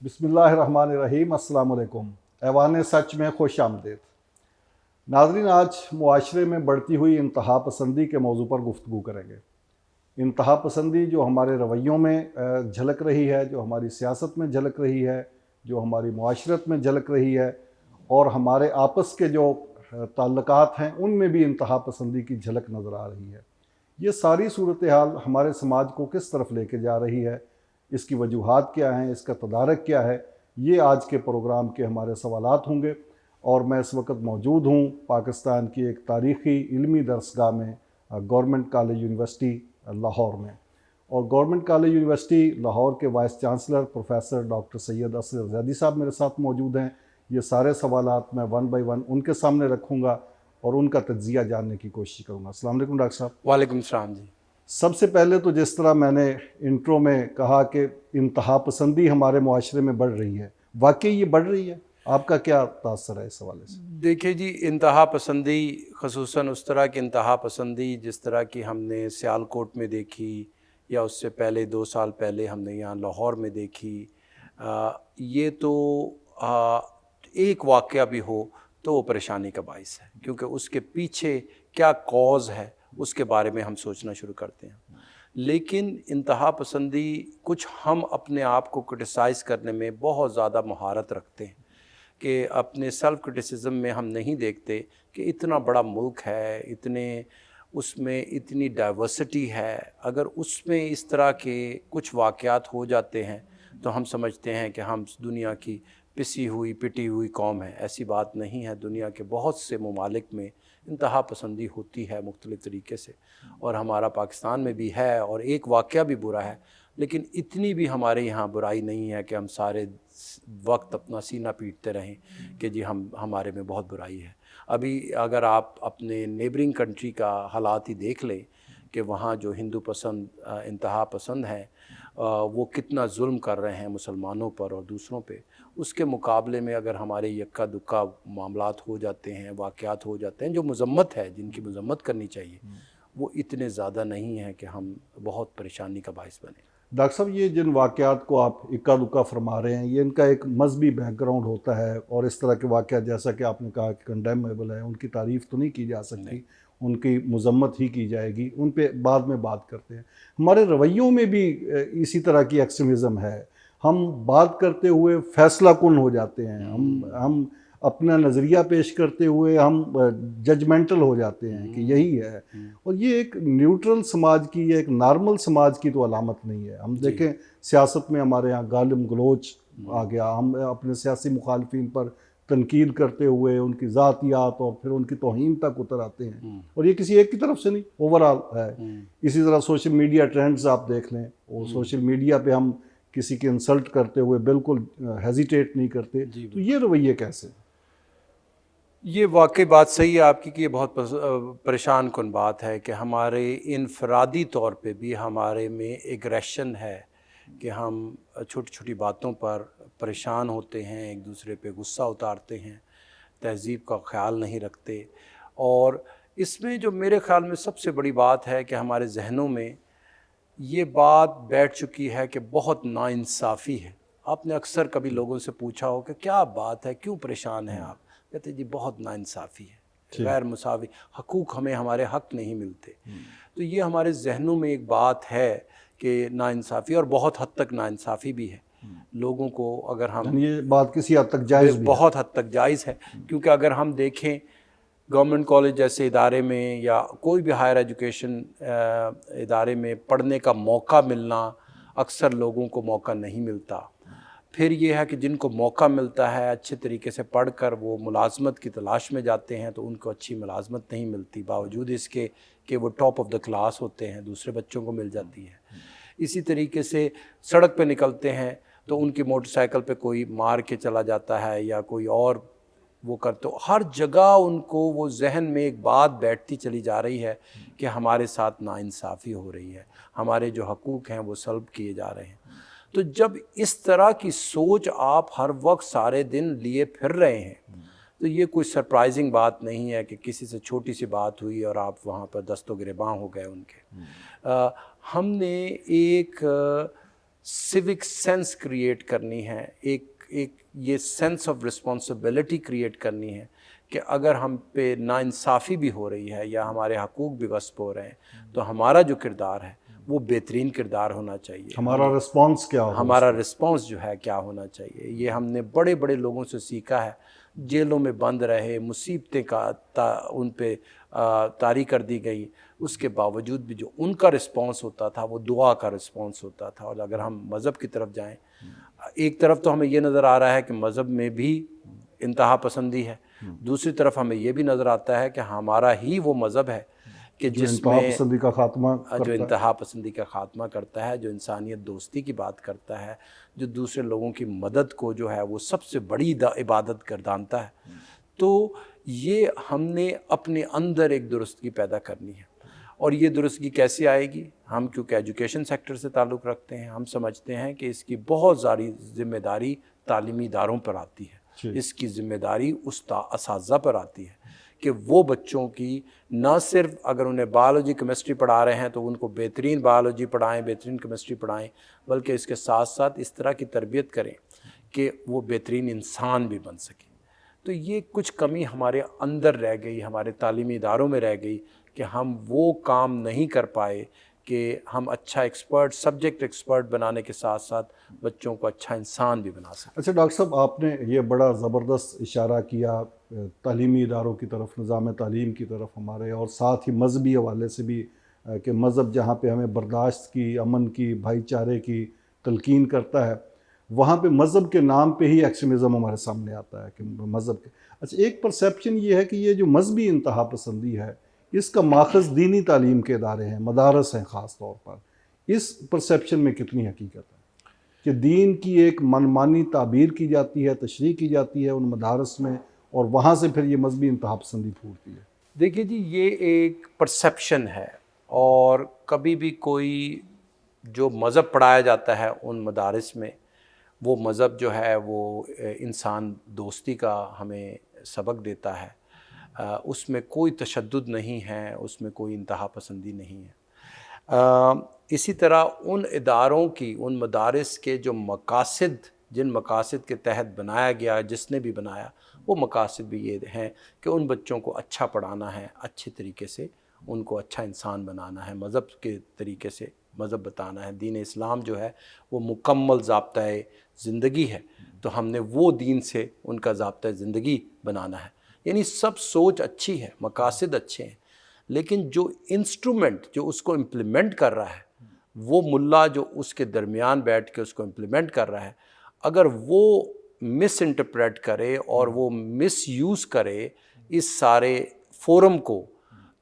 बिस्मिल्लाहिर्रहमानिर्रहीम। अस्सलाम वालेकुम। ऐवान सच में खुश आमदीद। नाज़रीन, आज मुआशरे में बढ़ती हुई इंतहा पसंदी के मौजू पर गुफ्तगू करेंगे। इंतहा पसंदी जो हमारे रवैयों में झलक रही है, जो हमारी सियासत में झलक रही है, जो हमारी मुआशरत में झलक रही है, और हमारे आपस के जो ताल्लुकात हैं उनमें भी इंतहा पसंदी की झलक नज़र आ रही है। ये सारी सूरत हाल हमारे समाज को किस तरफ लेके जा रही है, इसकी वजूहात क्या हैं, इसका तदारक क्या है, ये आज के प्रोग्राम के हमारे सवालात होंगे। और मैं इस वक्त मौजूद हूँ पाकिस्तान की एक तारीख़ी इल्मी दरसगाह में, गवर्नमेंट कॉलेज यूनिवर्सिटी लाहौर में। और गवर्नमेंट कॉलेज यूनिवर्सिटी लाहौर के vice chancellor professor doctor Syed Asghar Zaidi साहब मेरे साथ मौजूद हैं। ये सारे सवालात मैं वन बाई वन उनके सामने रखूँगा और उनका तज्ज़िया जानने की कोशिश करूँगा। अस्सलाम वालेकुम डॉक्टर साहब। वालेकुम सलाम जी। सबसे पहले तो जिस तरह मैंने इंट्रो में कहा कि इंतहा पसंदी हमारे मुआशरे में बढ़ रही है, वाकई ये बढ़ रही है? आपका क्या तासर है इस हवाले से? देखिए जी, इंतहा पसंदी ख़ुसूसन उस तरह की इंतहा पसंदी जिस तरह की हमने सियालकोट में देखी या उससे पहले 2 साल पहले हमने यहाँ लाहौर में देखी, ये तो एक वाक़या भी हो तो वो परेशानी का बाइस है, क्योंकि उसके पीछे क्या कॉज़ है उसके बारे में हम सोचना शुरू करते हैं। लेकिन इंतहा पसंदी कुछ हम अपने आप को क्रिटिसाइज़ करने में बहुत ज़्यादा महारत रखते हैं कि अपने सेल्फ क्रिटिसिज्म में हम नहीं देखते कि इतना बड़ा मुल्क है, इतने उसमें इतनी डाइवर्सिटी है, अगर उसमें इस तरह के कुछ वाक़यात हो जाते हैं तो हम समझते हैं कि हम दुनिया की पिसी हुई पिटी हुई कौम है। ऐसी बात नहीं है। दुनिया के बहुत से ममालिक में इंतहा पसंदी होती है मुख्तलिफ़ तरीके से, और हमारा पाकिस्तान में भी है, और एक वाक़या भी बुरा है, लेकिन इतनी भी हमारे यहाँ बुराई नहीं है कि हम सारे वक्त अपना सीना पीटते रहें कि जी हमारे में बहुत बुराई है। अभी अगर आप अपने नेबरिंग कंट्री का हालात ही देख लें कि वहाँ जो हिंदू पसंद इंतहा पसंद हैं वो कितना जुल्म कर रहे हैं मुसलमानों पर और दूसरों पे, उसके मुकाबले में अगर हमारे यक्का दुक्का मामलात हो जाते हैं, वाक़यात हो जाते हैं जो मज़म्मत है, जिनकी मज़म्मत करनी चाहिए, वो इतने ज़्यादा नहीं हैं कि हम बहुत परेशानी का बाइस बने। डॉक्टर साहब, ये जिन वाक़यात को आप इक्का दुक्का फरमा रहे हैं, ये इनका एक मजहबी बैकग्राउंड होता है, और इस तरह के वाक़यात जैसा कि आपने कहा कि कंडेमेबल है, उनकी तारीफ़ तो नहीं की जा सकती, उनकी मज़म्मत ही की जाएगी, उन पे बाद में बात करते हैं। हमारे रवैयों में भी इसी तरह की एक्सट्रीमिज़म है। हम बात करते हुए फ़ैसला कुन हो जाते हैं, हम अपना नज़रिया पेश करते हुए हम जजमेंटल हो जाते हैं कि यही है, और ये एक न्यूट्रल समाज की या एक नॉर्मल समाज की तो अलामत नहीं है। हम देखें सियासत में हमारे यहाँ गालिम गलोच आ गया, हम अपने सियासी मुखालफिन पर तनकीद करते हुए उनकी ज़ातियात और फिर उनकी तौहीन तक उतर आते हैं, और ये किसी एक की तरफ से नहीं, ओवरऑल है। इसी तरह सोशल मीडिया ट्रेंड्स आप देख लें, और सोशल मीडिया पे हम किसी की इंसल्ट करते हुए बिल्कुल हेजिटेट नहीं करते। तो ये रवैये कैसे? ये वाकई बात सही है आपकी कि ये बहुत परेशान कुन बात है कि हमारे इनफरादी तौर पे भी हमारे में एग्रेशन है कि हम छोटी छोटी बातों पर परेशान होते हैं, एक दूसरे पे गुस्सा उतारते हैं, तहज़ीब का ख़्याल नहीं रखते। और इसमें जो मेरे ख़्याल में सबसे बड़ी बात है कि हमारे जहनों में ये बात बैठ चुकी है कि बहुत नाइंसाफ़ी है। आपने अक्सर कभी लोगों से पूछा हो कि क्या बात है, क्यों परेशान हैं आप? कहते जी बहुत नाइंसाफ़ी है, गैर मुसावी हकूक़, हमें हमारे हक़ नहीं मिलते। तो ये हमारे जहनों में एक बात है कि नाइंसाफ़ी, और बहुत हद तक नाइंसाफ़ी भी है। लोगों को अगर हम, ये बात किसी हद तक जायज़ भी है, बहुत हद तक जायज़ है, क्योंकि अगर हम देखें गवर्नमेंट कॉलेज जैसे इदारे में या कोई भी हायर एजुकेशन इदारे में पढ़ने का मौका मिलना, अक्सर लोगों को मौका नहीं मिलता। फिर ये है कि जिनको मौका मिलता है अच्छे तरीके से पढ़कर वो मुलाजमत की तलाश में जाते हैं तो उनको अच्छी मुलाजमत नहीं मिलती, बावजूद इसके कि वो टॉप ऑफ द क्लास होते हैं, दूसरे बच्चों को मिल जाती है। इसी तरीके से सड़क पे निकलते हैं तो उनकी मोटरसाइकिल पे कोई मार के चला जाता है या कोई और वो करते हो, हर जगह उनको वो जहन में एक बात बैठती चली जा रही है कि हमारे साथ नाइंसाफ़ी हो रही है, हमारे जो हकूक़ हैं वो सल्ब किए जा रहे हैं। तो जब इस तरह की सोच आप हर वक्त सारे दिन लिए फिर रहे हैं तो ये कोई सरप्राइजिंग बात नहीं है कि किसी से छोटी सी बात हुई और आप वहाँ पर दस्तो गिरेबां हो गए उनके। हमने एक सिविक सेंस क्रिएट करनी है, एक ये सेंस ऑफ रिस्पॉन्सिबिलिटी क्रिएट करनी है कि अगर हम पे नाइंसाफ़ी भी हो रही है या हमारे हकूक़ भी गस्प हो रहे हैं तो हमारा जो किरदार है वो बेहतरीन किरदार होना चाहिए। हमारा रिस्पॉन्स क्या हो, हमारा रिस्पॉन्स जो है क्या होना चाहिए। ये हमने बड़े बड़े लोगों से सीखा है, जेलों में बंद रहे, मुसीबतें उन पे तारी कर दी गई, उसके बावजूद भी जो उनका रिस्पॉन्स होता था वो दुआ का रिस्पॉन्स होता था। और अगर हम मज़हब की तरफ जाएं, एक तरफ तो हमें ये नज़र आ रहा है कि मज़हब में भी इंतहा पसंदी है, दूसरी तरफ हमें ये भी नज़र आता है कि हमारा ही वो मज़हब है कि जिसमें जो इंतहा पसंदी का ख़ात्मा करता है, जो इंसानियत दोस्ती की बात करता है, जो दूसरे लोगों की मदद को जो है वो सबसे बड़ी इबादत गर्दानता है। तो ये हमने अपने अंदर एक दुरुस्तगी पैदा करनी है। और ये दुरुस्तगी कैसे आएगी? हम क्योंकि एजुकेशन सेक्टर से ताल्लुक़ रखते हैं, हम समझते हैं कि इसकी बहुत सारी ज़िम्मेदारी तालीमी इदारों पर आती है, इसकी ज़िम्मेदारी असातिज़ा पर आती है कि वो बच्चों की न सिर्फ अगर उन्हें बायोलॉजी केमिस्ट्री पढ़ा रहे हैं तो उनको बेहतरीन बायोलॉजी पढ़ाएं, बेहतरीन केमिस्ट्री पढ़ाएं, बल्कि इसके साथ साथ इस तरह की तरबियत करें कि वो बेहतरीन इंसान भी बन सकें। तो ये कुछ कमी हमारे अंदर रह गई, हमारे तालीमी इदारों में रह गई कि हम वो काम नहीं कर पाए कि हम अच्छा एक्सपर्ट, सब्जेक्ट एक्सपर्ट बनाने के साथ साथ बच्चों को अच्छा इंसान भी बना सकें। अच्छा डॉक्टर साहब, आपने ये बड़ा ज़बरदस्त इशारा किया तालीमी इदारों की तरफ, निज़ाम तालीम की तरफ हमारे, और साथ ही मजहबी हवाले से भी कि मज़हब जहाँ पे हमें बर्दाश्त की, अमन की, भाईचारे की तलकीन करता है, वहाँ पे मज़हब के नाम पे ही एक्सट्रीमिज़म हमारे सामने आता है कि मज़हब के। अच्छा, एक परसेप्शन ये है कि ये जो मजहबी इंतहा पसंदी है इसका माखज़ दीनी तालीम के इदारे हैं, मदारस हैं ख़ास तौर पर। इस परसेप्शन में कितनी हकीकत है कि दीन की एक मनमानी ताबीर की जाती है, तशरीह की जाती है उन मदारस में, और वहाँ से फिर ये मजहबी इंतहा पसंदी फूटती है? देखिए जी, ये एक परसेप्शन है, और कभी भी कोई जो मज़हब पढ़ाया जाता है उन मदारिस में, वो मज़हब जो है वो इंसान दोस्ती का हमें सबक देता है, उसमें कोई तशद्दुद नहीं है, उसमें कोई इंतहा पसंदी नहीं है। इसी तरह उन इदारों की, उन मदारिस के जो मकासद, जिन मकासद के तहत बनाया गया, जिसने भी बनाया, वो मकासद भी ये हैं कि उन बच्चों को अच्छा पढ़ाना है, अच्छे तरीके से उनको अच्छा इंसान बनाना है, मज़हब के तरीके से मज़हब बताना है। दीन इस्लाम जो है वो मुकम्मल ज़ाब्ता-ए ज़िंदगी है, तो हमने वो दीन से उनका ज़ाब्ता-ए ज़िंदगी बनाना है। यानी सब सोच अच्छी है, मकासद अच्छे हैं, लेकिन जो इंस्ट्रूमेंट जो उसको इम्प्लीमेंट कर रहा है, वो मुल्ला जो उसके दरमियान बैठ के उसको इम्प्लीमेंट कर रहा है, अगर वो मिस इंटरप्रेट करे और वो मिस यूज़ करे इस सारे फोरम को,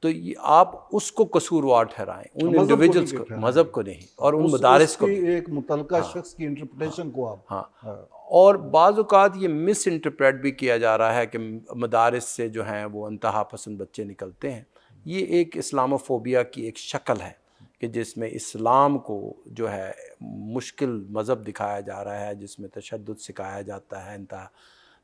तो ये आप उसको कसूरवार ठहराएं, उन इंडिविजुअल्स को, मज़हब को नहीं, और उन मदारिस को भी, एक मुतलका शख्स की इंटरप्रिटेशन को आप। हाँ। और बाज़ औक़ात ये मिस इंटरप्रेट भी किया जा रहा है कि मदारिस से जो हैं वो इंतहा पसंद बच्चे निकलते हैं। ये एक इस्लामोफोबिया की एक शक्ल है कि जिसमें इस्लाम को जो है मुश्किल मज़हब दिखाया जा रहा है, जिसमें तशद्दुद सिखाया जाता है इंतहा।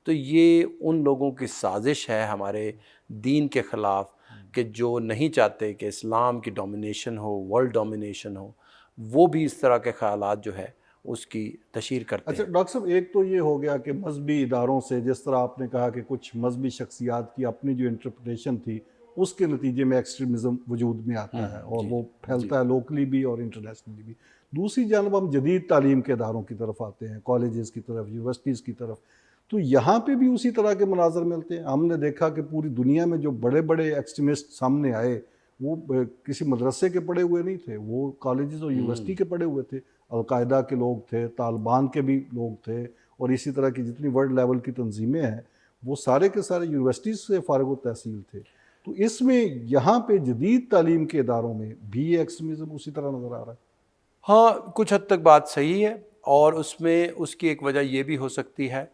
तो ये उन लोगों की साजिश है हमारे दीन के ख़िलाफ़ कि जो नहीं चाहते कि इस्लाम की डोमिनेशन हो, वर्ल्ड डोमिनेशन हो, वो भी इस तरह के ख़यालात जो है उसकी तशहीर करते हैं। अच्छा डॉक्टर साहब, एक तो ये हो गया कि मजहबी इदारों से, जिस तरह आपने कहा कि कुछ मजहबी शख्सियात की अपनी जो इंटरप्रिटेशन थी, उसके नतीजे में एक्सट्रीमिज़म वजूद में आता है और वो फैलता है लोकली भी और इंटरनेशनली भी। दूसरी जानब हम जदीद तालीम के इदारों की तरफ आते हैं, कॉलेजेस की तरफ, यूनिवर्सिटीज़ की तरफ, तो यहाँ पे भी उसी तरह के मनाजर मिलते हैं। हमने देखा कि पूरी दुनिया में जो बड़े बड़े एक्सट्रीमिस्ट सामने आए वो किसी मदरसे के पढ़े हुए नहीं थे, वो कॉलेजेस और यूनिवर्सिटी के पढ़े हुए थे। अलकायदा के लोग थे, तालिबान के भी लोग थे, और इसी तरह की जितनी वर्ल्ड लेवल की तंजीमें हैं वो सारे के सारे यूनिवर्सिटीज़ से फ़ारिग तहसील थे। तो इसमें यहाँ पे जदीद तालीम के इदारों में भी एक्सट्रीमिज़म उसी तरह नज़र आ रहा है। हाँ, कुछ हद तक बात सही है, और उसमें उसकी एक वजह ये भी हो सकती है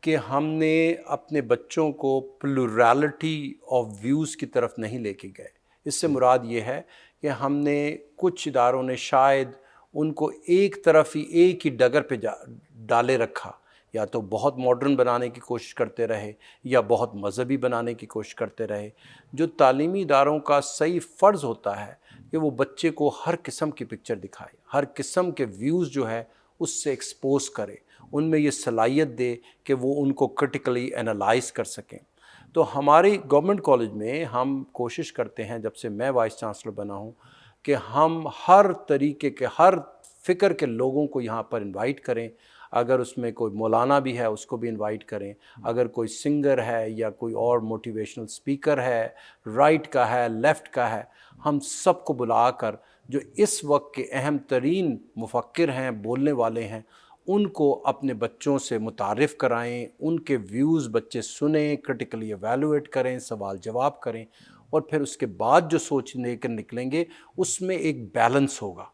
कि हमने अपने बच्चों को प्लुरैलिटी ऑफ व्यूज़ की तरफ नहीं लेके गए। इससे मुराद ये है कि हमने, कुछ इदारों ने शायद उनको एक तरफ ही, एक ही डगर पे डाले रखा, या तो बहुत मॉडर्न बनाने की कोशिश करते रहे या बहुत मजहबी बनाने की कोशिश करते रहे। जो तालीमी इदारों का सही फ़र्ज़ होता है कि वो बच्चे को हर किस्म की पिक्चर दिखाए, हर किस्म के व्यूज़ जो है اس سے ایکسپوز کرے, ان میں یہ صلاحیت دے کہ وہ ان کو کرٹیکلی انالائز کر سکیں. تو ہماری گورنمنٹ کالج میں ہم کوشش کرتے ہیں, جب سے میں وائس چانسلر بنا ہوں, کہ ہم ہر طریقے کے, ہر فکر کے لوگوں کو یہاں پر انوائٹ کریں. اگر اس میں کوئی مولانا بھی ہے اس کو بھی انوائٹ کریں, اگر کوئی سنگر ہے یا کوئی اور موٹیویشنل سپیکر ہے, رائٹ کا ہے, لیفٹ کا ہے, ہم سب کو بلا کر جو اس وقت کے اہم ترین مفکر ہیں, بولنے والے ہیں, ان کو اپنے بچوں سے متعارف کرائیں, ان کے ویوز بچے سنیں, کرٹیکلی ایویلویٹ کریں, سوال جواب کریں, اور پھر اس کے بعد جو سوچنے کے نکلیں گے اس میں ایک بیلنس ہوگا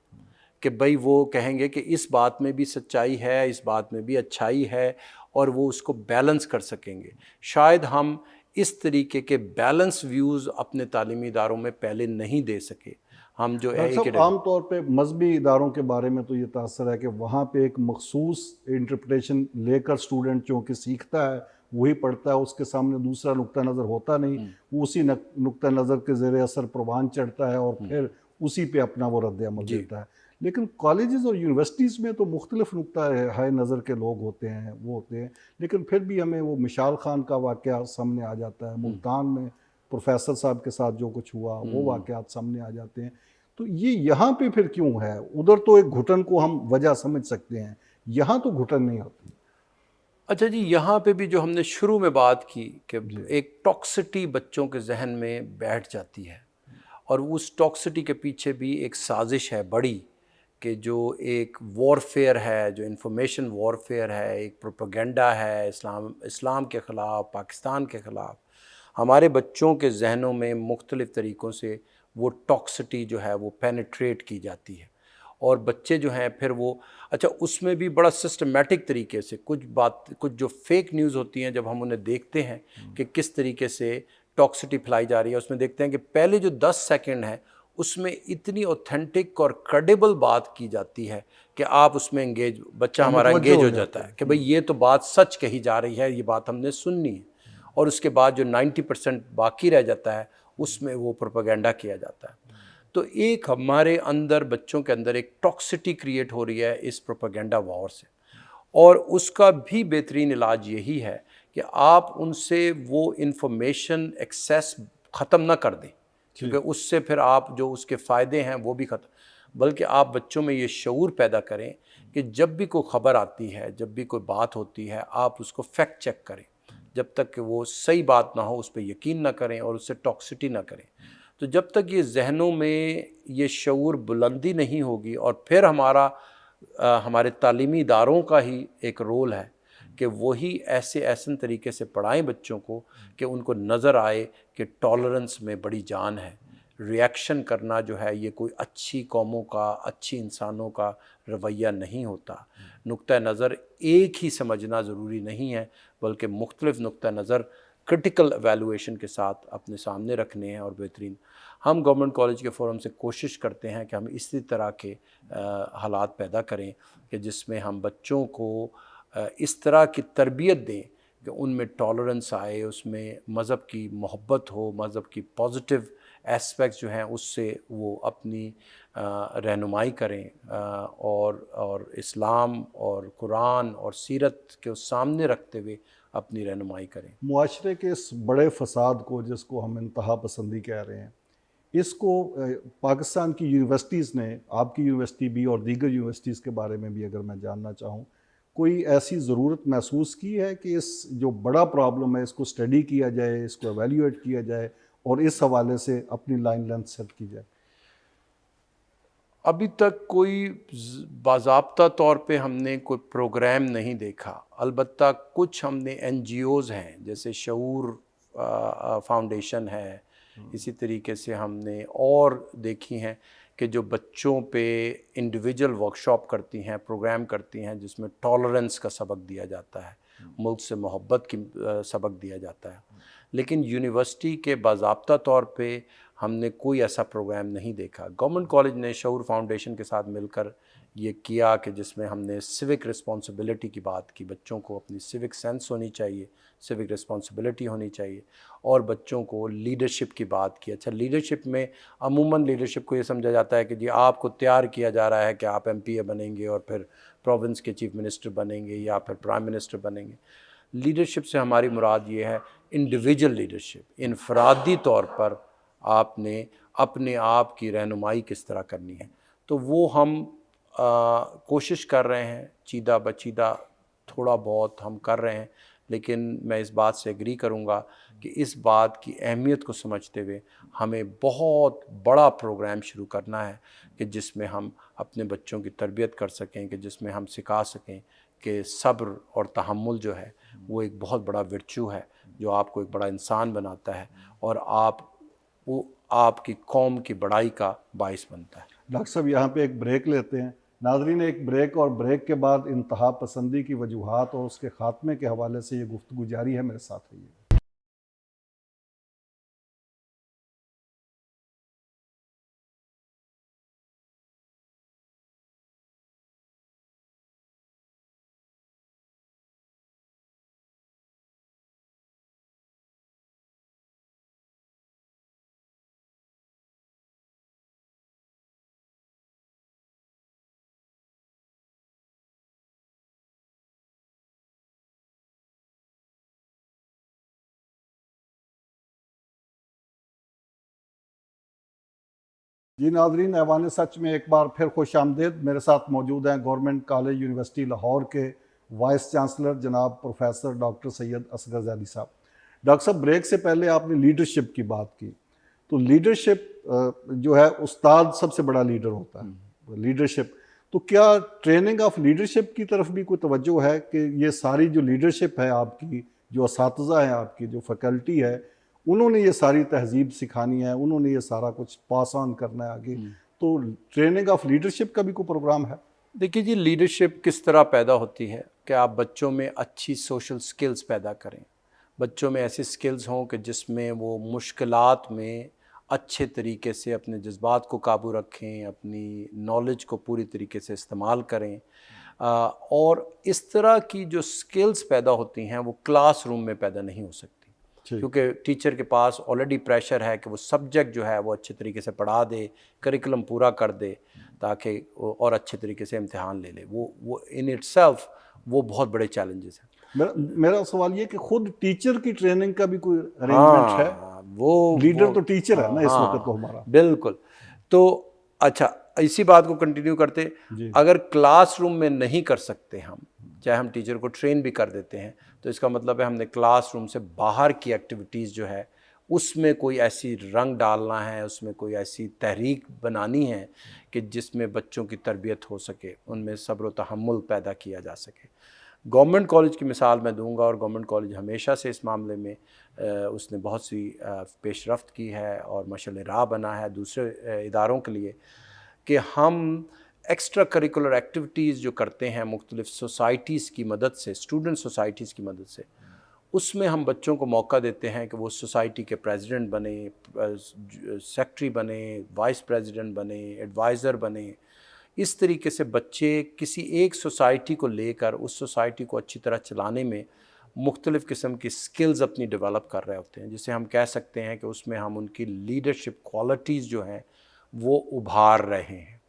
کہ بھئی وہ کہیں گے کہ اس بات میں بھی سچائی ہے, اس بات میں بھی اچھائی ہے, اور وہ اس کو بیلنس کر سکیں گے. شاید ہم اس طریقے کے بیلنس ویوز اپنے تعلیمی اداروں میں پہلے نہیں دے سکے. ہم جو ڈاکٹر صاحب عام طور پہ مذہبی اداروں کے بارے میں تو یہ تاثر ہے کہ وہاں پہ ایک مخصوص انٹرپریٹیشن لے کر اسٹوڈنٹ چونکہ سیکھتا ہے وہی پڑھتا ہے, اس کے سامنے دوسرا نقطہ نظر ہوتا نہیں, وہ اسی نقطہ نظر کے زیر اثر پروان چڑھتا ہے اور پھر اسی پہ اپنا وہ رد عمل دیتا ہے. لیکن کالجز اور یونیورسٹیز میں تو مختلف نقطہ ہائے نظر کے لوگ ہوتے ہیں, وہ ہوتے ہیں, لیکن پھر بھی ہمیں وہ مشال خان کا واقعہ سامنے آ جاتا ہے, ملتان میں پروفیسر صاحب کے ساتھ جو کچھ ہوا وہ واقعات سامنے آ جاتے ہیں. تو یہ یہاں پہ پھر کیوں ہے؟ ادھر تو ایک گھٹن کو ہم وجہ سمجھ سکتے ہیں, یہاں تو گھٹن نہیں ہوتی. اچھا جی, یہاں پہ بھی جو ہم نے شروع میں بات کی کہ ایک ٹاکسٹی بچوں کے ذہن میں بیٹھ جاتی ہے, اور اس ٹاکسٹی کے پیچھے بھی ایک سازش ہے بڑی, کہ جو ایک وارفیئر ہے, جو انفارمیشن وارفیئر ہے, ایک پروپیگنڈا ہے اسلام کے خلاف, پاکستان کے خلاف. ہمارے بچوں کے ذہنوں میں مختلف طریقوں سے وہ ٹاکسٹی جو ہے وہ پینیٹریٹ کی جاتی ہے, اور بچے جو ہیں پھر وہ اچھا اس میں بھی بڑا سسٹمیٹک طریقے سے کچھ جو فیک نیوز ہوتی ہیں, جب ہم انہیں دیکھتے ہیں کہ کس طریقے سے ٹاکسٹی پھیلائی جا رہی ہے, اس میں دیکھتے ہیں کہ پہلے جو 10 سیکنڈ ہیں اس میں اتنی اوتھینٹک اور کریڈیبل بات کی جاتی ہے کہ آپ اس میں بچہ ہمارا انگیج ہو جاتا ہے کہ بھئی یہ تو بات سچ کہی جا رہی ہے, یہ بات ہم نے سننی ہے. اور اس کے بعد جو 90% باقی رہ جاتا ہے اس میں وہ پروپیگنڈا کیا جاتا ہے. تو ایک ہمارے اندر, بچوں کے اندر ایک ٹاکسٹی کریٹ ہو رہی ہے اس پروپیگنڈا وار سے, اور اس کا بھی بہترین علاج یہی ہے کہ آپ ان سے وہ انفارمیشن ایکسیس ختم نہ کر دیں, کیونکہ اس سے پھر آپ جو اس کے فائدے ہیں وہ بھی ختم, بلکہ آپ بچوں میں یہ شعور پیدا کریں کہ جب بھی کوئی خبر آتی ہے, جب بھی کوئی بات ہوتی ہے, آپ اس کو فیکٹ چیک کریں. جب تک کہ وہ صحیح بات نہ ہو اس پہ یقین نہ کریں اور اس سے ٹاکسٹی نہ کریں. تو جب تک یہ ذہنوں میں یہ شعور بلندی نہیں ہوگی, اور پھر ہمارے تعلیمی اداروں کا ہی ایک رول ہے کہ وہی ایسے طریقے سے پڑھائیں بچوں کو کہ ان کو نظر آئے کہ ٹالرنس میں بڑی جان ہے. ریاکشن کرنا جو ہے یہ کوئی اچھی قوموں کا, اچھی انسانوں کا رویہ نہیں ہوتا. نقطہ نظر ایک ہی سمجھنا ضروری نہیں ہے, بلکہ مختلف نقطہ نظر کرٹیکل ایویلویشن کے ساتھ اپنے سامنے رکھنے ہیں. اور بہترین ہم گورنمنٹ کالج کے فورم سے کوشش کرتے ہیں کہ ہم اسی طرح کے حالات پیدا کریں کہ جس میں ہم بچوں کو اس طرح کی تربیت دیں کہ ان میں ٹالرنس آئے, اس میں مذہب کی محبت ہو, مذہب کی پازیٹیو ایسپیکٹس جو ہیں اس سے وہ اپنی رہنمائی کریں, اور اسلام اور قرآن اور سیرت کے سامنے رکھتے ہوئے اپنی رہنمائی کریں. معاشرے کے اس بڑے فساد کو, جس کو ہم انتہا پسندی کہہ رہے ہیں, اس کو پاکستان کی یونیورسٹیز نے, آپ کی یونیورسٹی بھی اور دیگر یونیورسٹیز کے بارے میں بھی اگر میں جاننا چاہوں, کوئی ایسی ضرورت محسوس کی ہے کہ اس جو بڑا پرابلم ہے اس کو اسٹڈی کیا جائے, اس کو ایویلیویٹ کیا جائے اور اس حوالے سے اپنی لائن لینتھ سیٹ کی جائے؟ ابھی تک کوئی باضابطہ طور پہ ہم نے کوئی پروگرام نہیں دیکھا. البتہ کچھ ہم نے NGOs ہیں, جیسے شعور فاؤنڈیشن ہے, اسی طریقے سے ہم نے اور دیکھی ہیں کہ جو بچوں پہ انڈیویجول ورکشاپ کرتی ہیں, پروگرام کرتی ہیں, جس میں ٹالرنس کا سبق دیا جاتا ہے, ملک سے محبت کی سبق دیا جاتا ہے. لیکن یونیورسٹی کے باضابطہ طور پہ ہم نے کوئی ایسا پروگرام نہیں دیکھا. گورنمنٹ کالج نے شعور فاؤنڈیشن کے ساتھ مل کر یہ کیا کہ جس میں ہم نے سیوک رسپانسبلٹی کی بات کی. بچوں کو اپنی سیوک سینس ہونی چاہیے, سیوک رسپانسبلٹی ہونی چاہیے, اور بچوں کو لیڈرشپ کی بات کی. اچھا, لیڈرشپ میں عموماً لیڈرشپ کو یہ سمجھا جاتا ہے کہ جی آپ کو تیار کیا جا رہا ہے کہ آپ MPA بنیں گے اور پھر प्रोविंस के चीफ मिनिस्टर बनेंगे या फिर प्राइम मिनिस्टर बनेंगे। लीडरशिप से हमारी मुराद ये है इंडिविजुअल लीडरशिप, इनफरादी तौर पर आपने अपने आप की रहनुमाई किस तरह करनी है। तो वो हम कोशिश कर रहे हैं, चीदा बचीदा थोड़ा बहुत हम कर रहे हैं, लेकिन मैं इस बात से एग्री करूँगा कि इस बात की अहमियत को समझते हुए हमें बहुत बड़ा प्रोग्राम शुरू करना है कि जिसमें हम अपने बच्चों की तरबियत कर सकें, कि जिसमें हम सिखा सकें कि सब्र और तहम्मुल जो है वो एक बहुत बड़ा विर्चू है जो आपको एक बड़ा इंसान बनाता है और वो आपकी कौम की बड़ाई का बाइस बनता है। डॉक्टर साहब, यहाँ पे एक ब्रेक लेते हैं। नाज़रीन, एक ब्रेक, और ब्रेक के बाद इंतहा पसंदी की वजूहात और उसके खात्मे के हवाले से ये गुफ्तगू जारी है। मेरे साथ रहिए। जी नाज़रीन, ऐवान सच में एक बार फिर खुश आमदेद। मेरे साथ मौजूद हैं गवर्नमेंट कॉलेज यूनिवर्सिटी लाहौर के वाइस चांसलर जनाब प्रोफेसर डॉक्टर सैयद असगर ज़ैदी साहब। डॉक्टर साहब, ब्रेक से पहले आपने लीडरशिप की बात की, तो लीडरशिप जो है, उस्ताद सबसे बड़ा लीडर होता है, लीडरशिप। तो क्या ट्रेनिंग ऑफ लीडरशिप की तरफ भी कोई तवज्जो है कि ये सारी जो लीडरशिप है आपकी, जो असातिज़ा है आपकी, जो फैकल्टी है, उन्होंने ये सारी तहजीब सिखानी है, उन्होंने ये सारा कुछ पास ऑन करना है आगे, तो ट्रेनिंग ऑफ लीडरशिप का भी कोई प्रोग्राम है? देखिए जी, लीडरशिप किस तरह पैदा होती है कि आप बच्चों में अच्छी सोशल स्किल्स पैदा करें, बच्चों में ऐसी स्किल्स हों कि जिसमें वो मुश्किलात में अच्छे तरीके से अपने जज्बात को काबू रखें, अपनी नॉलेज को पूरी तरीके से इस्तेमाल करें। और इस तरह की जो स्किल्स पैदा होती हैं वो क्लास रूम में पैदा नहीं हो सकती, क्योंकि टीचर के पास ऑलरेडी प्रेशर है कि वो सब्जेक्ट जो है वो अच्छे तरीके से पढ़ा दे, करिकुलम पूरा कर दे, ताकि और अच्छे तरीके से इम्तिहान ले ले। वो इन इटसेल्फ वो बहुत बड़े चैलेंजेस हैं। मेरा सवाल ये कि खुद टीचर की ट्रेनिंग का भी कोई अरेंजमेंट है? वो लीडर तो टीचर है ना इस वक्त तो हमारा। बिल्कुल। तो अच्छा, इसी बात को कंटिन्यू करते, अगर क्लासरूम में नहीं कर सकते हम, चाहे हम टीचर को ट्रेन भी कर देते हैं, तो इसका मतलब है हमने क्लासरूम से बाहर की एक्टिविटीज़ जो है उसमें कोई ऐसी रंग डालना है, उसमें कोई ऐसी तहरीक बनानी है कि जिसमें बच्चों की तरबियत हो सके, उनमें सब्र व तहम्मुल पैदा किया जा सके। गवर्नमेंट कॉलेज की मिसाल मैं दूंगा, और गवर्नमेंट कॉलेज हमेशा से इस मामले में उसने बहुत सी पेशरफ्त की है और मशाल राह बना है दूसरे इदारों के लिए कि हम एक्स्ट्रा करिकुलर एक्टिविटीज़ जो करते हैं मुख्तलिफ़ सोसाइटीज़ की मदद से, स्टूडेंट सोसाइटीज़ की मदद से, उसमें हम बच्चों को मौका देते हैं कि वो सोसाइटी के प्रेसिडेंट बने, सेक्रेटरी बने, वाइस प्रेसिडेंट बने, एडवाइज़र बने। इस तरीके से बच्चे किसी एक सोसाइटी को लेकर उस सोसाइटी को अच्छी तरह चलाने में मुख्तलिफ़ किस्म की स्किल्स अपनी डेवलप कर रहे होते हैं, जिसे हम कह सकते हैं कि उसमें हम उनकी लीडरशिप क्वालिटीज़ जो हैं वो उभार रहे हैं।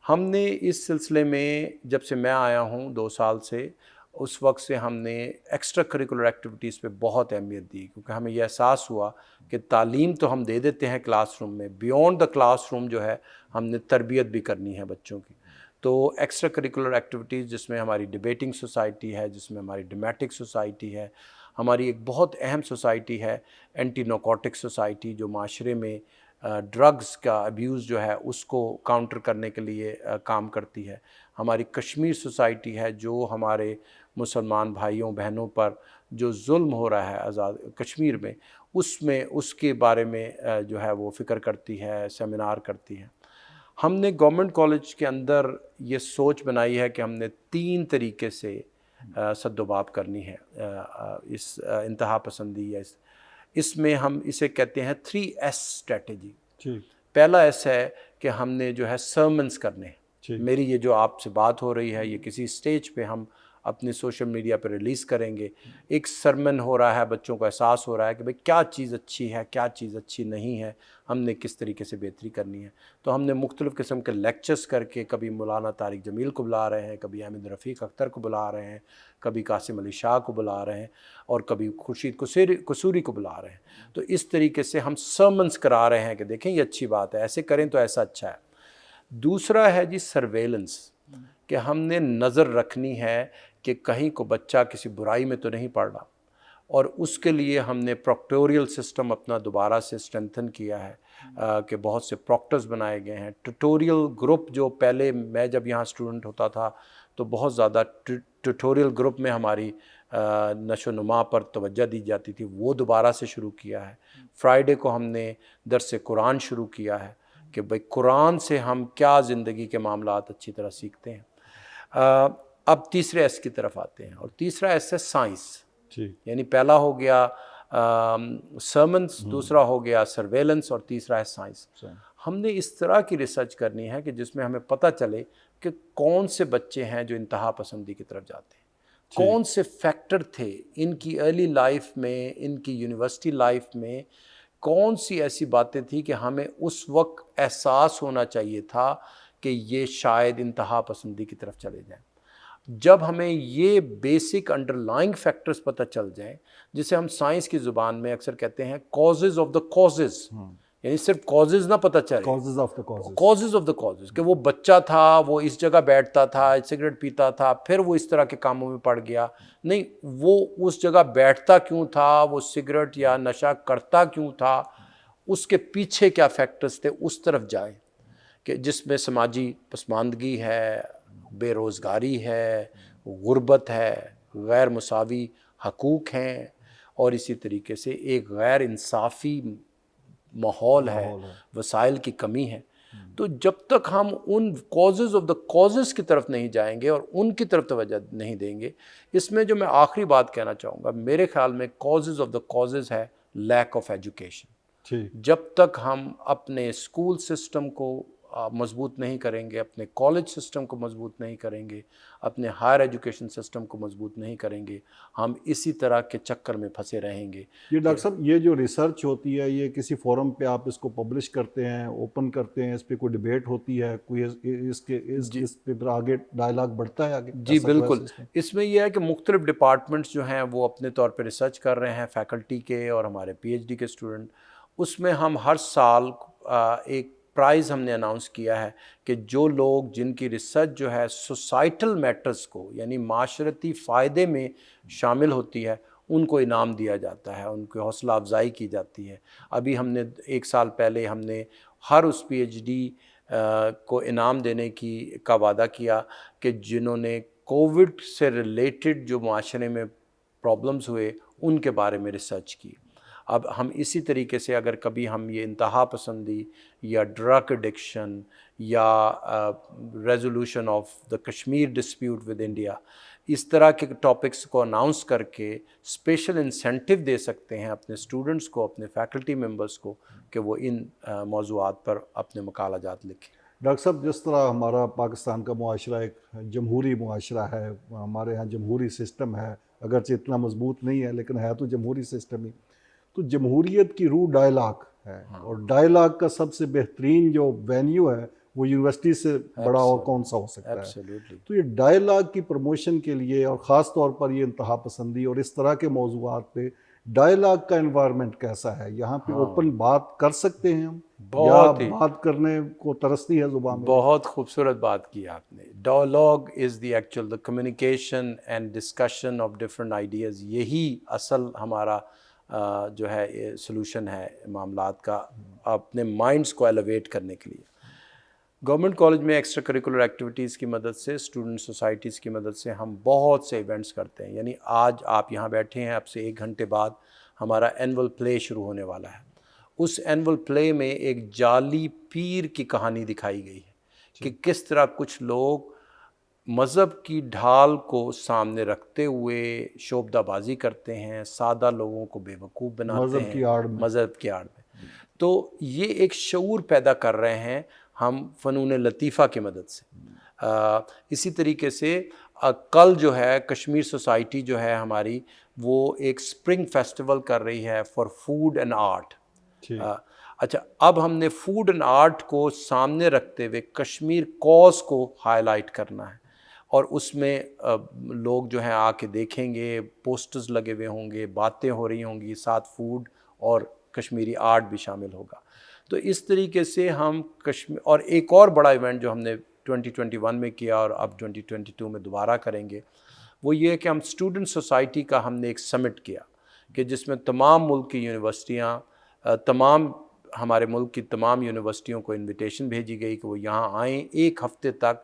हमने इस सिलसिले में जब से मैं आया हूँ 2 साल से, उस वक्त से हमने एक्स्ट्रा करिकुलर एक्टिविटीज़ पे बहुत अहमियत दी, क्योंकि हमें यह एहसास हुआ कि तालीम तो हम दे देते हैं क्लासरूम में, बियॉन्ड द क्लासरूम जो है हमने तरबियत भी करनी है बच्चों की। तो एक्स्ट्रा करिकुलर एक्टिविटीज़ जिसमें हमारी डिबेटिंग सोसाइटी है, जिसमें हमारी ड्रामेटिक सोसाइटी है, हमारी एक बहुत अहम सोसाइटी है एंटी नारकोटिक सोसाइटी, जो माशरे में ड्रग्स का अब्यूज़ जो है उसको काउंटर करने के लिए काम करती है। हमारी कश्मीर सोसाइटी है जो हमारे मुसलमान भाइयों बहनों पर जो जुल्म हो रहा है आज़ाद कश्मीर में, उसमें उसके बारे में जो है वो फ़िक्र करती है, सेमिनार करती है। हमने गवर्नमेंट कॉलेज के अंदर ये सोच बनाई है कि हमने 3 तरीके से सद्दोबाब करनी है इस इंतहा पसंदी या इसमें हम इसे कहते हैं 3S स्ट्रेटजी। पहला एस है कि हमने जो है सर्मन्स करने हैं। मेरी ये जो आपसे बात हो रही है, ये किसी स्टेज पे हम अपने सोशल मीडिया पर रिलीज़ करेंगे। एक सरमन हो रहा है, बच्चों को एहसास हो रहा है कि भाई क्या चीज़ अच्छी है, क्या चीज़ अच्छी नहीं है, हमने किस तरीके से बेहतरी करनी है। तो हमने मुख्तलिफ़ किस्म के लेक्चर्स करके, कभी मौलाना तारिक जमील को बुला रहे हैं, कभी अहमद रफ़ीक अख्तर को बुला रहे हैं, कभी कासिम अली शाह को बुला रहे हैं, और कभी खुर्शीद कसूरी को बुला रहे हैं। तो इस तरीके से हम सर्मन्स करा रहे हैं कि देखें ये अच्छी बात है, ऐसे करें तो ऐसा अच्छा है। दूसरा है जी सर्वेलेंस, कि हमने नज़र रखनी है कि कहीं को बच्चा किसी बुराई में तो नहीं पड़ रहा, और उसके लिए हमने प्रोक्टोरियल सिस्टम अपना दोबारा से स्ट्रेंथन किया है कि बहुत से प्रॉक्टर्स बनाए गए हैं। ट्यूटोरियल ग्रुप, जो पहले मैं जब यहाँ स्टूडेंट होता था तो बहुत ज़्यादा ट्यूटोरियल ग्रुप में हमारी नशो नुमा पर तवज्जो दी जाती थी, वो दोबारा से शुरू किया है। फ्राइडे को हमने दर्स कुरान शुरू किया है कि भाई कुरान से हम क्या ज़िंदगी के मामलात अच्छी तरह सीखते हैं। अब तीसरे एस की तरफ आते हैं, और तीसरा एस है साइंस। यानी पहला हो गया सर्मन्स, दूसरा हो गया सर्वेलेंस, और तीसरा है साइंस। हमने इस तरह की रिसर्च करनी है कि जिसमें हमें पता चले कि कौन से बच्चे हैं जो इंतहा पसंदी की तरफ जाते हैं, कौन से फैक्टर थे इनकी अर्ली लाइफ में, इनकी यूनिवर्सिटी लाइफ में, कौन सी ऐसी बातें थी कि हमें उस वक्त एहसास होना चाहिए था कि ये शायद इंतहा पसंदी की तरफ चले जाएं। जब हमें ये बेसिक अंडरलाइंग फैक्टर्स पता चल जाएं, जिसे हम साइंस की ज़ुबान में अक्सर कहते हैं कॉजेज़ ऑफ द कॉजेज़, यानी सिर्फ कॉजेज़ ना पता चले, कॉजेज़ ऑफ द कॉजेज़, कि वो बच्चा था, वो इस जगह बैठता था, सिगरेट पीता था, फिर वो इस तरह के कामों में पड़ गया, नहीं वो उस जगह बैठता क्यों था, वो सिगरेट या नशा करता क्यों था, उसके पीछे क्या फैक्टर्स थे, उस तरफ जाए कि जिसमें समाजी पसमानदगी है, बेरोज़गारी है, गुर्बत है, गैर मुसावी हकूक़ हैं, और इसी तरीके से एक गैर इंसाफ़ी माहौल है, वसाइल की कमी है। तो जब तक हम उन कॉजेज़ ऑफ द कॉजेज़ की तरफ नहीं जाएंगे और उनकी तरफ तवज्जो नहीं देंगे, इसमें जो मैं आखिरी बात कहना चाहूँगा, मेरे ख्याल में कॉजेज़ ऑफ द कॉजेज़ है लैक ऑफ एजुकेशन। जब तक हम अपने स्कूल सिस्टम को मज़बूत नहीं करेंगे, अपने कॉलेज सिस्टम को मज़बूत नहीं करेंगे, अपने हायर एजुकेशन सिस्टम को मज़बूत नहीं करेंगे, हम इसी तरह के चक्कर में फंसे रहेंगे। ये डॉक्टर साहब, ये जो रिसर्च होती है, ये किसी फोरम पे आप इसको पब्लिश करते हैं, ओपन करते हैं, इस पे कोई डिबेट होती है, कोई इस पे फिर आगे डायलॉग बढ़ता है आगे? जी बिल्कुल, इसमें यह है कि मुख्तलिफ डिपार्टमेंट्स जो हैं वो अपने तौर पर रिसर्च कर रहे हैं, फैकल्टी के और हमारे PhD के स्टूडेंट। उसमें हम हर साल एक प्राइज़ हमने अनाउंस किया है कि जो लोग, जिनकी रिसर्च जो है सोसाइटल मैटर्स को, यानी माशरती फ़ायदे में शामिल होती है, उनको इनाम दिया जाता है, उनकी हौसला अफजाई की जाती है। अभी हमने 1 साल पहले हमने हर उस PhD को इनाम देने का वादा किया कि जिन्होंने कोविड से रिलेटेड जो माशरे में प्रॉब्लम्स हुए उनके बारे में रिसर्च की। अब हम इसी तरीके से अगर कभी हम ये इंतहा पसंदी या ड्रग एडिक्शन या resolution of the Kashmir dispute with India, इस तरह के टॉपिक्स को अनाउंस करके स्पेशल इंसेंटिव दे सकते हैं अपने स्टूडेंट्स को, अपने फैकल्टी मेंबर्स को, कि वो इन मौज़ूआत पर अपने मकालाजात लिखें। डॉक्टर साहब, जिस तरह हमारा पाकिस्तान का मुआशरा एक जमहूरी मुआशरा है, हमारे यहाँ जमहूरी सिस्टम है, अगरचे इतना मजबूत नहीं है लेकिन है तो जमहूरी सिस्टम ही। तो जमहूरियत की रूह डायलॉग है, और डायलॉग का सबसे बेहतरीन जो वेन्यू है वो यूनिवर्सिटी से बड़ा और कौन सा हो सकता है। तो ये डायलॉग की प्रमोशन के लिए, और ख़ास तौर पर ये इंतहा पसंदी और इस तरह के मौज़ूआत पे डायलॉग का एनवायरनमेंट कैसा है? यहाँ पे ओपन बात कर सकते हैं हम, या बात करने को तरसती है ज़ुबान? बहुत खूबसूरत बात की आपने। Dialogue is the actual the communication and discussion of different ideas. यही असल हमारा जो है सलूशन है मामलात का, अपने माइंड्स को एलिवेट करने के लिए। गवर्नमेंट कॉलेज में एक्स्ट्रा करिकुलर एक्टिविटीज़ की मदद से, स्टूडेंट सोसाइटीज़ की मदद से हम बहुत से इवेंट्स करते हैं। यानी आज आप यहाँ बैठे हैं, अब से 1 घंटे बाद हमारा एनुअल प्ले शुरू होने वाला है। उस एनुअल प्ले में एक जाली पीर की कहानी दिखाई गई है कि किस तरह कुछ लोग मज़हब की ढाल को सामने रखते हुए शोबदाबाजी करते हैं, सादा लोगों को बेवकूफ़ बनाते हैं मज़हब की आड़ में। तो ये एक शऊर पैदा कर रहे हैं हम फ़नून लतीफ़ा की मदद से। इसी तरीके से کل جو ہے کشمیر سوسائٹی جو ہے ہماری وہ ایک اسپرنگ فیسٹیول کر رہی ہے فار فوڈ اینڈ آرٹ. اچھا اب ہم نے فوڈ اینڈ آرٹ کو سامنے رکھتے ہوئے کشمیر کوز کو ہائی لائٹ کرنا ہے, اور اس میں لوگ جو ہیں آ کے دیکھیں گے, پوسٹرز لگے ہوئے ہوں گے, باتیں ہو رہی ہوں گی, ساتھ فوڈ اور کشمیری آرٹ بھی شامل ہوگا. تو اس طریقے سے ہم کشمیر, اور ایک اور بڑا ایونٹ جو ہم نے 2021 میں کیا اور اب 2022 میں دوبارہ کریں گے, وہ یہ ہے کہ ہم اسٹوڈنٹ سوسائٹی کا ہم نے ایک سمٹ کیا کہ جس میں تمام ملک کی یونیورسٹیاں, تمام ہمارے ملک کی تمام یونیورسٹیوں کو انویٹیشن بھیجی گئی کہ وہ یہاں آئیں, ایک ہفتے تک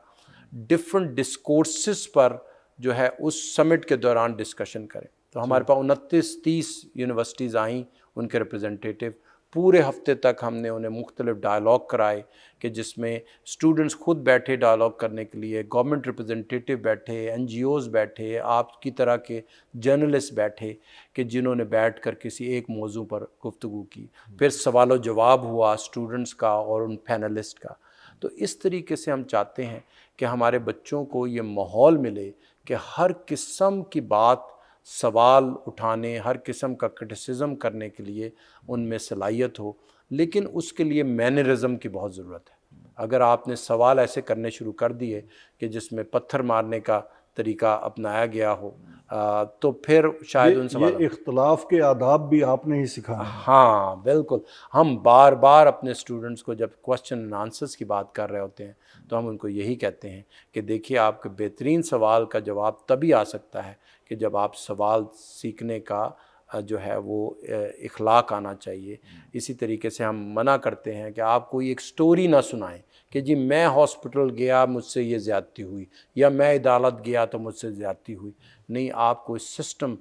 ڈفرینٹ ڈسکورسز پر جو ہے اس سمٹ کے دوران ڈسکشن کریں. تو ہمارے پاس 29-30 یونیورسٹیز آئیں, ان کے ریپرزنٹیٹیو, پورے ہفتے تک ہم نے انہیں مختلف ڈائلاگ کرائے کہ جس میں اسٹوڈنٹس خود بیٹھے ڈائلاگ کرنے کے لیے, گورنمنٹ ریپرزنٹیٹیو بیٹھے, این جی اوز بیٹھے, آپ کی طرح کے جرنلسٹ بیٹھے کہ جنہوں نے بیٹھ کر کسی ایک موضوع پر گفتگو کی. پھر سوال و جواب ہوا اسٹوڈنٹس کا اور ان پینلسٹ کا. تو اس طریقے سے ہم چاہتے ہیں کہ ہمارے بچوں کو یہ ماحول ملے کہ ہر قسم کی بات, سوال اٹھانے, ہر قسم کا کرٹیسزم کرنے کے لیے ان میں صلاحیت ہو, لیکن اس کے لیے مینرزم کی بہت ضرورت ہے. اگر آپ نے سوال ایسے کرنے شروع کر دیے کہ جس میں پتھر مارنے کا طریقہ اپنایا گیا ہو, تو پھر شاید ان سوالوں یہ اختلاف کے آداب بھی آپ نے ہی سکھانے ہیں. ہاں بالکل. ہم بار بار اپنے اسٹوڈنٹس کو جب کوسچن اینڈ آنسرس کی بات کر رہے ہوتے ہیں تو ہم ان کو یہی کہتے ہیں کہ دیکھیے آپ کے بہترین سوال کا جواب تبھی آ سکتا ہے کہ جب آپ سوال سیکھنے کا جو ہے وہ اخلاق آنا چاہیے. اسی طریقے سے ہم منع کرتے ہیں کہ آپ کوئی ایک سٹوری نہ سنائیں کہ جی میں ہاسپٹل گیا مجھ سے یہ زیادتی ہوئی, یا میں عدالت گیا تو مجھ سے زیادتی ہوئی. نہیں, آپ کوئی سسٹم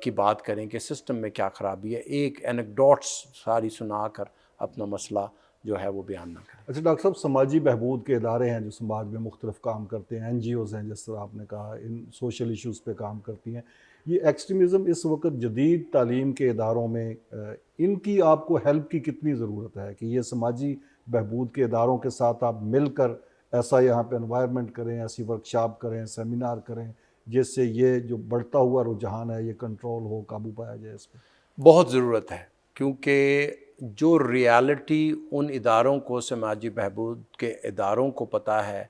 کی بات کریں کہ سسٹم میں کیا خرابی ہے, ایک اینیکڈوٹس ساری سنا کر اپنا مسئلہ جو ہے وہ بیان نہ کریں. اچھا ڈاکٹر صاحب, سماجی بہبود کے ادارے ہیں جو سماج میں مختلف کام کرتے ہیں, این جی اوز ہیں جس طرح آپ نے کہا, ان سوشل ایشوز پہ کام کرتی ہیں. یہ ایکسٹریمزم اس وقت جدید تعلیم کے اداروں میں ان کی آپ کو ہیلپ کی کتنی ضرورت ہے کہ یہ سماجی بہبود کے اداروں کے ساتھ آپ مل کر ایسا یہاں پہ انوائرمنٹ کریں, ایسی ورکشاپ کریں, سیمینار کریں, جس سے یہ جو بڑھتا ہوا رجحان ہے یہ کنٹرول ہو, قابو پایا جائے اس پہ؟ بہت ضرورت ہے, کیونکہ جو ریالٹی ان اداروں کو, سماجی بہبود کے اداروں کو پتہ ہے,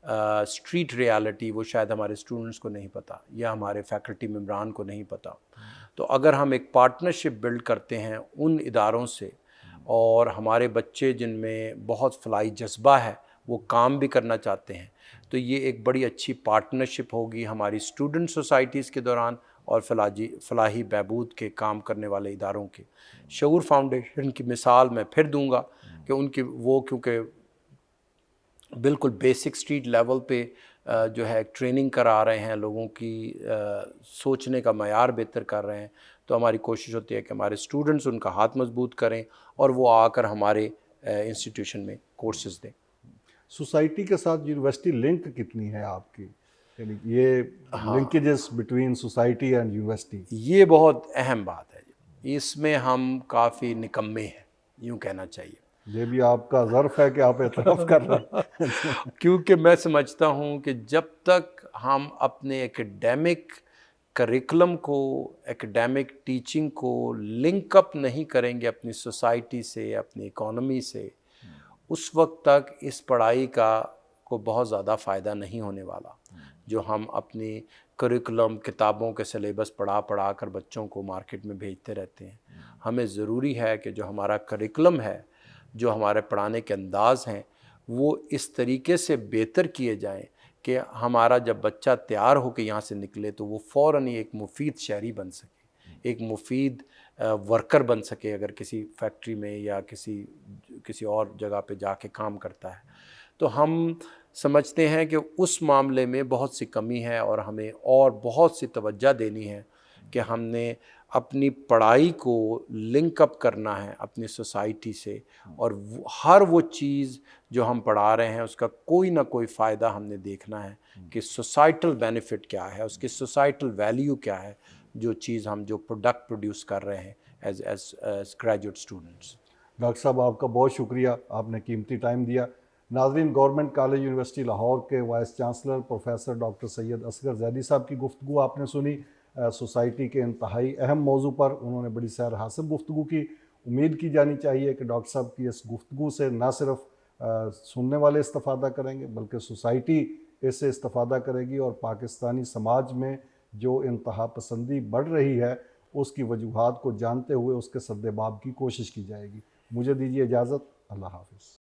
اسٹریٹ ریالٹی, وہ شاید ہمارے اسٹوڈنٹس کو نہیں پتہ یا ہمارے فیکلٹی ممبران کو نہیں پتہ. تو اگر ہم ایک پارٹنرشپ بلڈ کرتے ہیں ان اداروں سے, اور ہمارے بچے جن میں بہت فلاحی جذبہ ہے وہ کام بھی کرنا چاہتے ہیں, تو یہ ایک بڑی اچھی پارٹنرشپ ہوگی ہماری اسٹوڈنٹ سوسائٹیز کے دوران اور فلاحی بہبود کے کام کرنے والے اداروں کے. شعور فاؤنڈیشن کی مثال میں پھر دوں گا کہ ان کی وہ کیونکہ بالکل بیسک اسٹریٹ لیول پہ جو ہے ٹریننگ کرا رہے ہیں, لوگوں کی سوچنے کا معیار بہتر کر رہے ہیں, تو ہماری کوشش ہوتی ہے کہ ہمارے اسٹوڈنٹس ان کا ہاتھ مضبوط کریں اور وہ آ کر ہمارے انسٹیٹیوشن میں کورسز دیں. سوسائٹی کے ساتھ یونیورسٹی لنک کتنی ہے آپ کی, یعنی یہ linkages between society and university? یہ بہت اہم بات ہے, اس میں ہم کافی نکمے ہیں یوں کہنا چاہیے. یہ بھی آپ کا ظرف ہے کہ آپ اعتراف کر رہے ہیں. کیونکہ میں سمجھتا ہوں کہ جب تک ہم اپنے ایکیڈیمک کریکلم کو, ایکیڈیمک ٹیچنگ کو لنک اپ نہیں کریں گے اپنی سوسائٹی سے, اپنی اکانومی سے, اس وقت تک اس پڑھائی کو بہت زیادہ فائدہ نہیں ہونے والا. جو ہم اپنی کریکلم, کتابوں کے سلیبس پڑھا کر بچوں کو مارکیٹ میں بھیجتے رہتے ہیں. ہمیں ضروری ہے کہ جو ہمارا کریکلم ہے, جو ہمارے پڑھانے کے انداز ہیں, وہ اس طریقے سے بہتر کیے جائیں کہ ہمارا جب بچہ تیار ہو کے یہاں سے نکلے تو وہ فوراً ہی ایک مفید شہری بن سکے, ایک مفید ورکر بن سکے اگر کسی فیکٹری میں یا کسی اور جگہ پہ جا کے کام کرتا ہے. تو ہم سمجھتے ہیں کہ اس معاملے میں بہت سی کمی ہے اور ہمیں اور بہت سی توجہ دینی ہے کہ ہم نے اپنی پڑھائی کو لنک اپ کرنا ہے اپنی سوسائٹی سے, اور ہر وہ چیز جو ہم پڑھا رہے ہیں اس کا کوئی نہ کوئی فائدہ ہم نے دیکھنا ہے کہ سوسائٹل بینیفٹ کیا ہے, اس کی سوسائٹل ویلیو کیا ہے, جو چیز ہم جو پروڈکٹ پروڈیوس کر رہے ہیں ایز گریجویٹ اسٹوڈنٹس. ڈاکٹر صاحب آپ کا بہت شکریہ, آپ نے قیمتی ٹائم دیا. नाज़रीन, गवर्नमेंट कॉलेज यूनिवर्सिटी लाहौर के vice chancellor professor doctor Syed Asghar Zaidi साहब की गुफ्तगू आपने सुनी। सोसाइटी के इंतहाई अहम मौजू पर उन्होंने बड़ी सैर हासिल गुफ्तगू की। उम्मीद की जानी चाहिए कि डॉक्टर साहब की इस गुफ्तगू से ना सिर्फ सुनने वाले इस्तिफ़ादा करेंगे बल्कि सोसाइटी इससे इस्तिफ़ादा करेगी, और पाकिस्तानी समाज में जो इंतहा पसंदी बढ़ रही है उसकी वजूहात को जानते हुए उसके सद्देबाब की कोशिश की जाएगी। मुझे दीजिए इजाज़त। अल्लाह हाफ़िज़।